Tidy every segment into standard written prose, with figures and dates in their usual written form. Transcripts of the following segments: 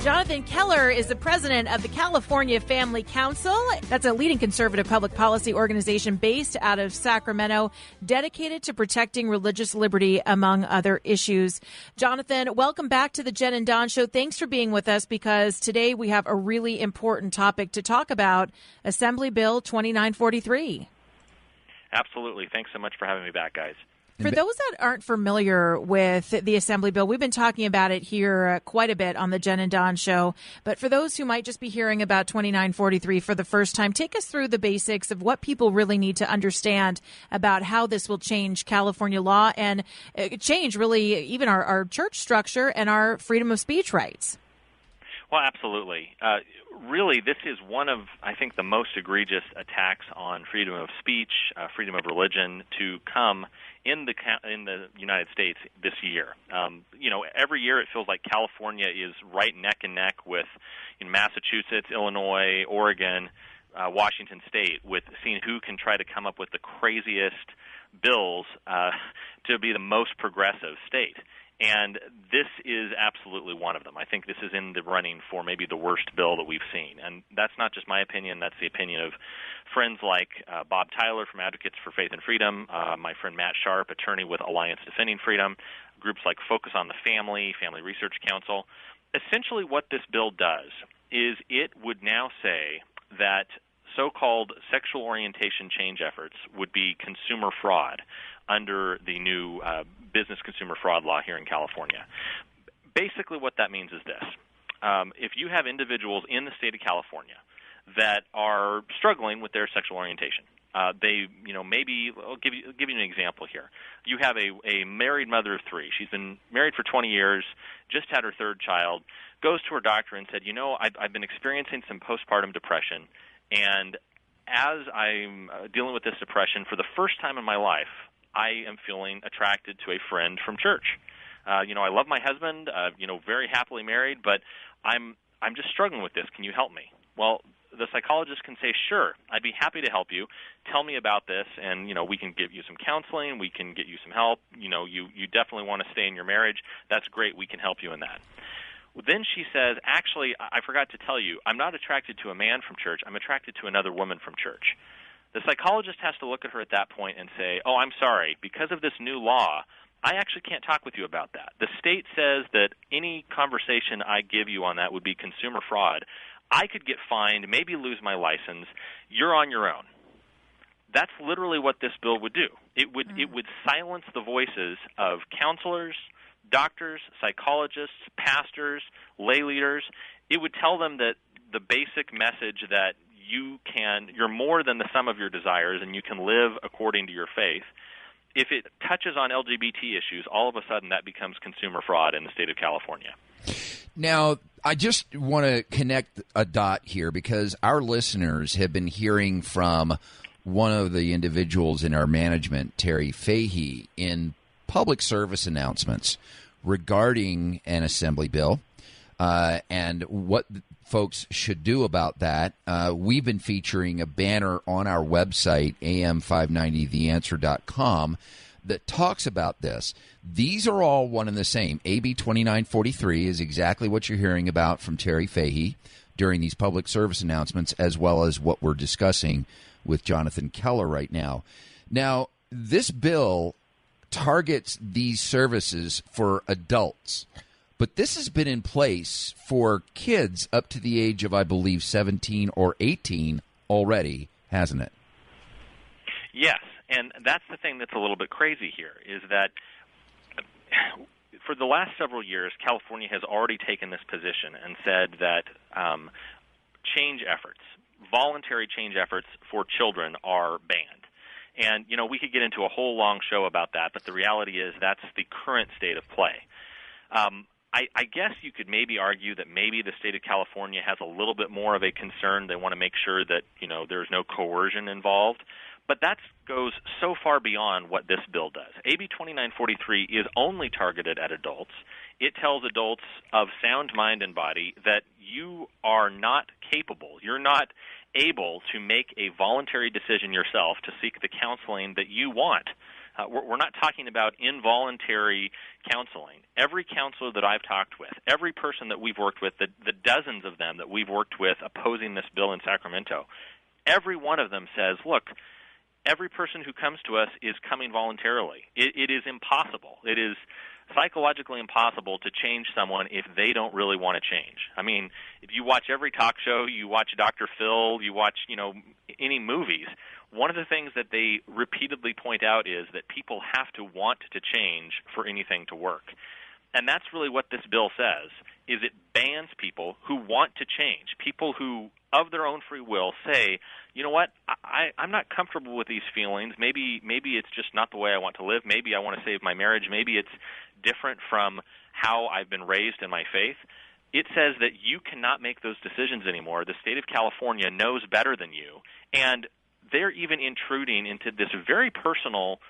Jonathan Keller is the president of the California Family Council. That's a leading conservative public policy organization based out of Sacramento, dedicated to protecting religious liberty, among other issues. Jonathan, welcome back to the Jen and Don Show. Thanks for being with us, because today we have a really important topic to talk about, Assembly Bill 2943. Absolutely. Thanks so much for having me back, guys. For those that aren't familiar with the Assembly Bill, we've been talking about it here quite a bit on the Jen and Don Show. But for those who might just be hearing about 2943 for the first time, take us through the basics of what people really need to understand about how this will change California law and change really even our church structure and our freedom of speech rights. Well, absolutely. Really, this is one of, I think, the most egregious attacks on freedom of speech, freedom of religion to come in the United States this year. Every year it feels like California is right neck and neck with Massachusetts, Illinois, Oregon, Washington State, with seeing who can try to come up with the craziest bills to be the most progressive state. And this is absolutely one of them. I think this is in the running for maybe the worst bill that we've seen. And that's not just my opinion. That's the opinion of friends like Bob Tyler from Advocates for Faith and Freedom, my friend Matt Sharp, attorney with Alliance Defending Freedom, groups like Focus on the Family, Family Research Council. Essentially what this bill does is it would now say that so-called sexual orientation change efforts would be consumer fraud under the new business consumer fraud law here in California. Basically what that means is this. If you have individuals in the state of California that are struggling with their sexual orientation, maybe I'll give you an example here. You have a married mother of three. She's been married for 20 years, just had her third child, goes to her doctor and said, I've been experiencing some postpartum depression, and as I'm dealing with this depression, for the first time in my life, I am feeling attracted to a friend from church. I love my husband, very happily married, but I'm just struggling with this. Can you help me? Well, the psychologist can say, sure, I'd be happy to help you. Tell me about this, and, we can give you some counseling. We can get you some help. You definitely want to stay in your marriage. That's great. We can help you in that. Well, then she says, actually, I forgot to tell you, I'm not attracted to a man from church. I'm attracted to another woman from church. The psychologist has to look at her at that point and say, oh, I'm sorry, because of this new law, I actually can't talk with you about that. The state says that any conversation I give you on that would be consumer fraud. I could get fined, maybe lose my license. You're on your own. That's literally what this bill would do. It would silence the voices of counselors, doctors, psychologists, pastors, lay leaders. It would tell them that the basic message that you're more than the sum of your desires and you can live according to your faith. If it touches on LGBT issues, all of a sudden that becomes consumer fraud in the state of California. Now, I just want to connect a dot here, because our listeners have been hearing from one of the individuals in our management, Terry Fahey, in public service announcements regarding an assembly bill and what folks should do about that. We've been featuring a banner on our website, am590theanswer.com, that talks about this. These are all one and the same. AB 2943 is exactly what you're hearing about from Terry Fahey during these public service announcements, as well as what we're discussing with Jonathan Keller right now. Now, this bill targets these services for adults, but this has been in place for kids up to the age of, I believe, 17 or 18 already, hasn't it? Yes, and that's the thing that's a little bit crazy here, is that for the last several years, California has already taken this position and said that change efforts, voluntary change efforts for children are banned. And, we could get into a whole long show about that, but the reality is that's the current state of play. I guess you could maybe argue that maybe the state of California has a little bit more of a concern. They want to make sure that, there's no coercion involved. But that goes so far beyond what this bill does. AB 2943 is only targeted at adults. It tells adults of sound mind and body that you are not capable, you're not able to make a voluntary decision yourself to seek the counseling that you want. We're not talking about involuntary counseling. Every counselor that I've talked with, every person that we've worked with, the dozens of them that we've worked with opposing this bill in Sacramento, every one of them says, look, every person who comes to us is coming voluntarily. It is impossible. It is psychologically impossible to change someone if they don't really want to change. I mean, if you watch every talk show, you watch Dr. Phil, you watch, any movies, one of the things that they repeatedly point out is that people have to want to change for anything to work. And that's really what this bill says, is it bans people who want to change, people who, of their own free will, say, you know what, I'm not comfortable with these feelings. Maybe it's just not the way I want to live. Maybe I want to save my marriage. Maybe it's different from how I've been raised in my faith. It says that you cannot make those decisions anymore. The state of California knows better than you, and they're even intruding into this very personal,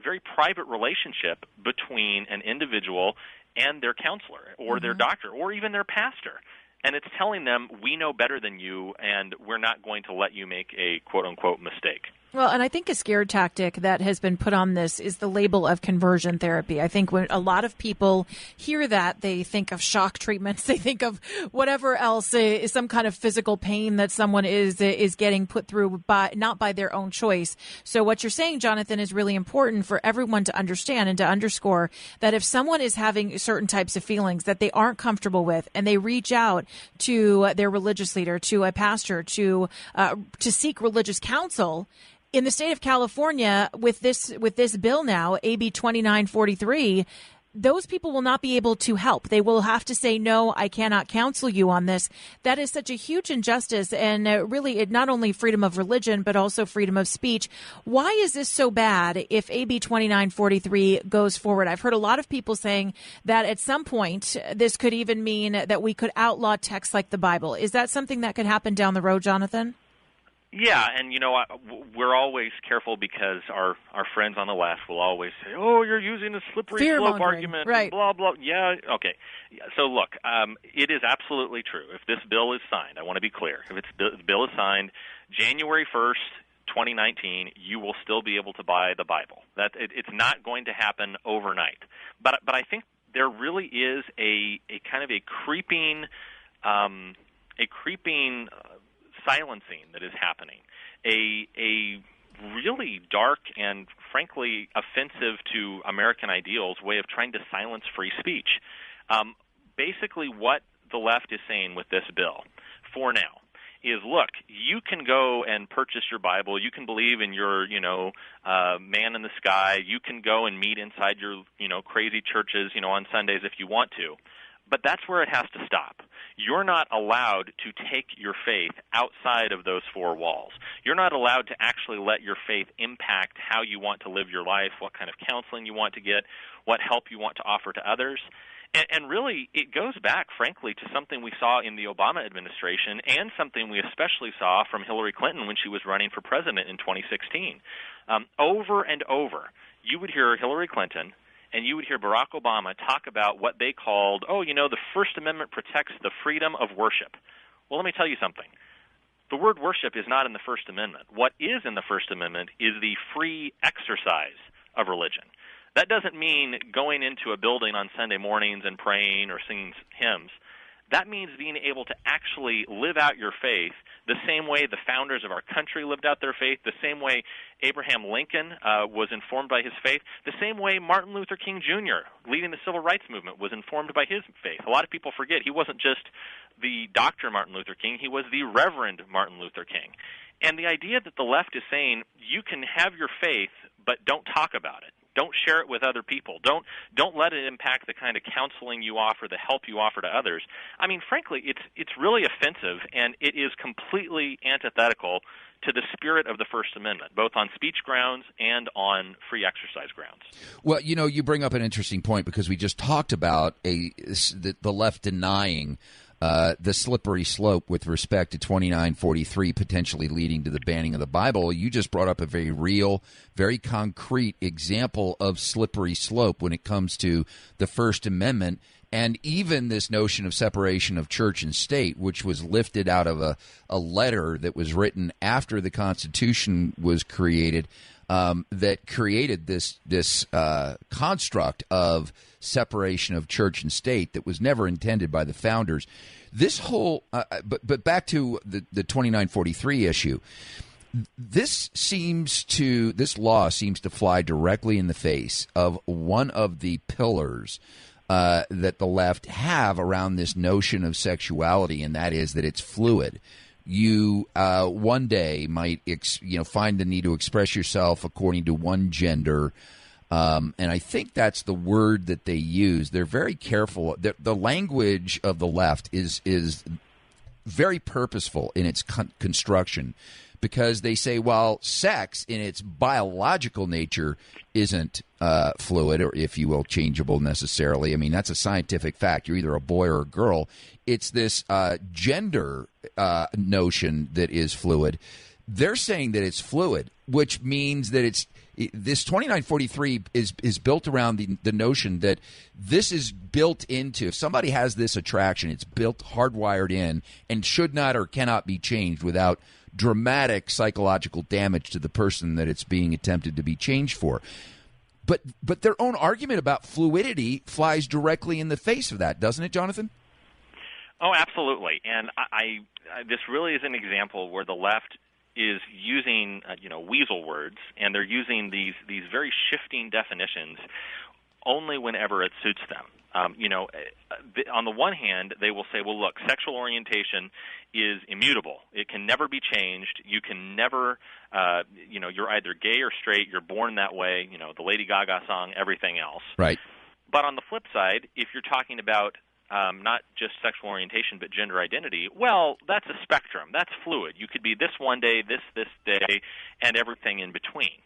very private relationship between an individual and their counselor or their doctor or even their pastor. And it's telling them, we know better than you, and we're not going to let you make a quote-unquote mistake. Well, and I think a scare tactic that has been put on this is the label of conversion therapy. I think when a lot of people hear that, they think of shock treatments. They think of whatever else is some kind of physical pain that someone is getting put through not by their own choice. So what you're saying, Jonathan, is really important for everyone to understand and to underscore that if someone is having certain types of feelings that they aren't comfortable with, and they reach out to their religious leader, to a pastor, to seek religious counsel. In the state of California, with this bill now, AB 2943, those people will not be able to help. They will have to say, no, I cannot counsel you on this. That is such a huge injustice, and really it not only freedom of religion, but also freedom of speech. Why is this so bad if AB 2943 goes forward? I've heard a lot of people saying that at some point this could even mean that we could outlaw texts like the Bible. Is that something that could happen down the road, Jonathan? Yeah, and we're always careful because our friends on the left will always say, "Oh, you're using a slippery slope argument," right? Blah blah. Yeah, okay. So look, it is absolutely true. If this bill is signed, I want to be clear. If the bill is signed January 1st, 2019, you will still be able to buy the Bible. It's not going to happen overnight. But I think there really is a kind of a creeping silencing that is happening, a really dark and frankly offensive to American ideals way of trying to silence free speech. Basically what the left is saying with this bill for now is, look, you can go and purchase your Bible, you can believe in your, man in the sky, you can go and meet inside your, crazy churches, on Sundays if you want to, but that's where it has to stop. You're not allowed to take your faith outside of those four walls. You're not allowed to actually let your faith impact how you want to live your life, what kind of counseling you want to get, what help you want to offer to others. And really, it goes back, frankly, to something we saw in the Obama administration and something we especially saw from Hillary Clinton when she was running for president in 2016. Over and over, you would hear Hillary Clinton and you would hear Barack Obama talk about what they called, the First Amendment protects the freedom of worship. Well, let me tell you something. The word worship is not in the First Amendment. What is in the First Amendment is the free exercise of religion. That doesn't mean going into a building on Sunday mornings and praying or singing hymns. That means being able to actually live out your faith the same way the founders of our country lived out their faith, the same way Abraham Lincoln was informed by his faith, the same way Martin Luther King Jr., leading the civil rights movement, was informed by his faith. A lot of people forget he wasn't just the Dr. Martin Luther King, he was the Reverend Martin Luther King. And the idea that the left is saying you can have your faith, but don't talk about it. Don't share it with other people. Don't let it impact the kind of counseling you offer, the help you offer to others. I mean, frankly, it's really offensive, and it is completely antithetical to the spirit of the First Amendment, both on speech grounds and on free exercise grounds. Well, you bring up an interesting point because we just talked about the left denying the slippery slope with respect to 2943 potentially leading to the banning of the Bible. You just brought up a very real, very concrete example of slippery slope when it comes to the First Amendment and even this notion of separation of church and state, which was lifted out of a letter that was written after the Constitution was created. that created this construct of separation of church and state that was never intended by the founders. This whole, but back to the 2943 issue. This law seems to fly directly in the face of one of the pillars that the left have around this notion of sexuality, and that is that it's fluid. You one day might find the need to express yourself according to one gender, and I think that's the word that they use. They're very careful. The language of the left is very purposeful in its construction, because they say, well, sex in its biological nature isn't fluid, or, if you will, changeable necessarily. I mean, that's a scientific fact. You're either a boy or a girl. It's this gender notion that is fluid. They're saying that it's fluid, which means that this 2943 is built around the notion that this is built into, if somebody has this attraction, it's built, hardwired in, and should not or cannot be changed without dramatic psychological damage to the person that it's being attempted to be changed for. But their own argument about fluidity flies directly in the face of that, doesn't it, Jonathan? Oh, absolutely. And I this really is an example where the left is using weasel words, and they're using these very shifting definitions only whenever it suits them. On the one hand, they will say, well, look, sexual orientation is immutable. It can never be changed. You can never, you're either gay or straight. You're born that way. The Lady Gaga song, everything else. Right. But on the flip side, if you're talking about not just sexual orientation, but gender identity, well, that's a spectrum. That's fluid. You could be this one day, this day, and everything in between.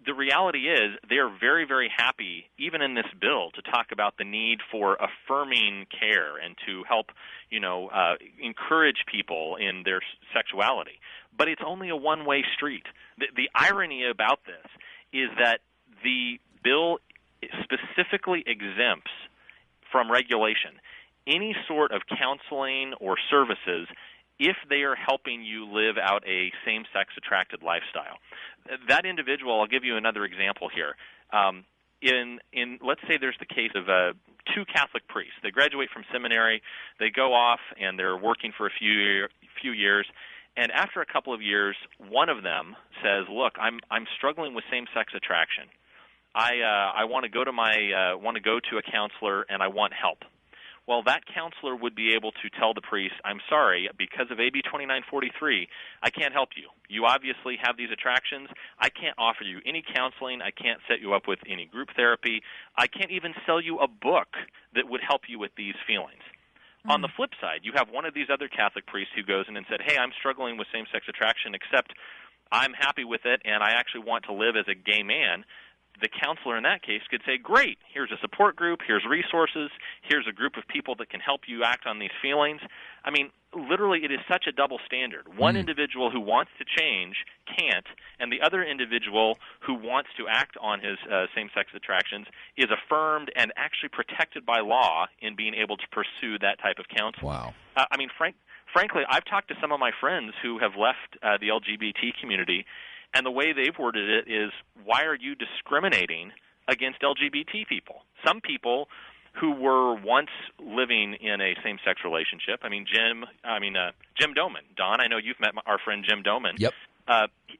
The reality is they're very, very happy, even in this bill, to talk about the need for affirming care and to help, encourage people in their sexuality. But it's only a one-way street. The irony about this is that the bill specifically exempts from regulation any sort of counseling or services if they are helping you live out a same-sex attracted lifestyle. That individual, I'll give you another example here. In let's say there's the case of two Catholic priests. They graduate from seminary, they go off, and they're working for a few years. And after a couple of years, one of them says, "Look, I'm struggling with same-sex attraction. I want to go to a counselor, and I want help." Well, that counselor would be able to tell the priest, "I'm sorry, because of AB 2943, I can't help you. You obviously have these attractions. I can't offer you any counseling. I can't set you up with any group therapy. I can't even sell you a book that would help you with these feelings." On the flip side, you have one of these other Catholic priests who goes in and said, "Hey, I'm struggling with same-sex attraction, except I'm happy with it, and I actually want to live as a gay man." The counselor in that case could say, "Great, here's a support group, here's resources, here's a group of people that can help you act on these feelings." I mean, literally, it is such a double standard. One individual who wants to change can't, and the other individual who wants to act on his same-sex attractions is affirmed and actually protected by law in being able to pursue that type of counseling. Wow. Frankly, I've talked to some of my friends who have left the LGBT community, and the way they've worded it is, why are you discriminating against LGBT people? Some people who were once living in a same-sex relationship. Jim Doman. Don, I know you've met our friend Jim Doman. Yep.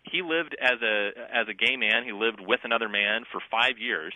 He lived as a gay man. He lived with another man for 5 years.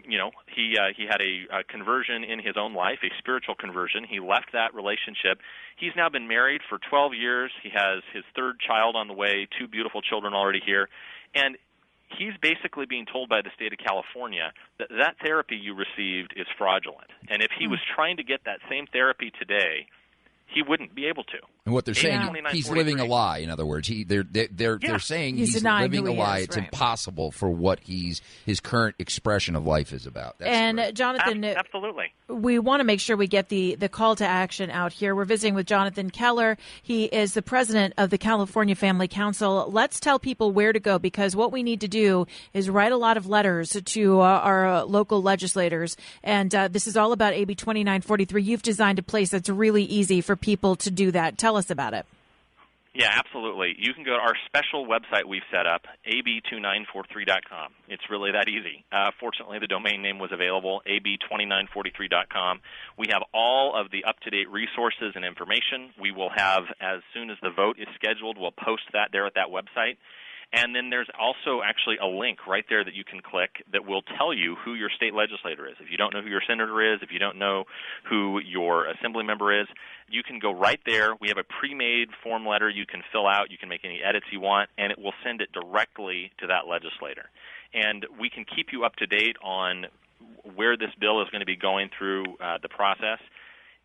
He had a conversion in his own life, a spiritual conversion. He left that relationship. He's now been married for 12 years. He has his third child on the way, 2 beautiful children already here. And he's basically being told by the state of California that therapy you received is fraudulent. And if he was trying to get that same therapy today, he wouldn't be able to. And what they're saying, he's living a lie. In other words, they're saying he's living a lie. It's impossible for what his current expression of life is about. That's great. Jonathan, absolutely, we want to make sure we get the call to action out here. We're visiting with Jonathan Keller. He is the president of the California Family Council. Let's tell people where to go, because what we need to do is write a lot of letters to our local legislators. And this is all about AB 2943. You've designed a place that's really easy for people to do that. Tell us about it. Yeah, absolutely. You can go to our special website we've set up, ab2943.com. It's really that easy. Fortunately, the domain name was available, ab2943.com. We have all of the up-to-date resources and information. We will have, as soon as the vote is scheduled, we'll post that there at that website. And then there's also actually a link right there that you can click that will tell you who your state legislator is. If you don't know who your senator is, if you don't know who your assembly member is, you can go right there. We have a pre-made form letter you can fill out. You can make any edits you want, and it will send it directly to that legislator. And we can keep you up to date on where this bill is going to be going through the process.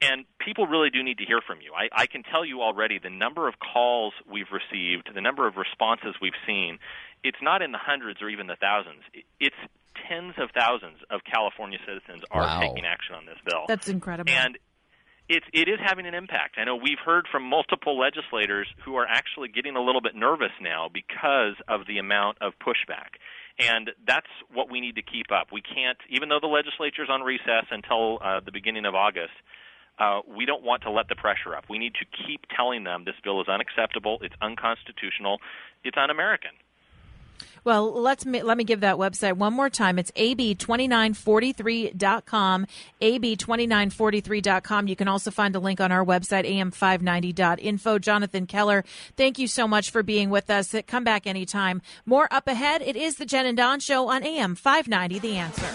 And people really do need to hear from you. I can tell you already the number of calls we've received, the number of responses we've seen, it's not in the hundreds or even the thousands. It's tens of thousands of California citizens are taking action on this bill. That's incredible. And it is having an impact. I know we've heard from multiple legislators who are actually getting a little bit nervous now because of the amount of pushback. And that's what we need to keep up. We can't, even though the legislature's on recess until the beginning of August, we don't want to let the pressure up. We need to keep telling them this bill is unacceptable, it's unconstitutional, it's un-American. Well, let me give that website one more time. It's ab2943.com, ab2943.com. You can also find a link on our website, am590.info. Jonathan Keller, thank you so much for being with us. Come back anytime. More up ahead. It is the Jen and Don Show on AM 590, The Answer.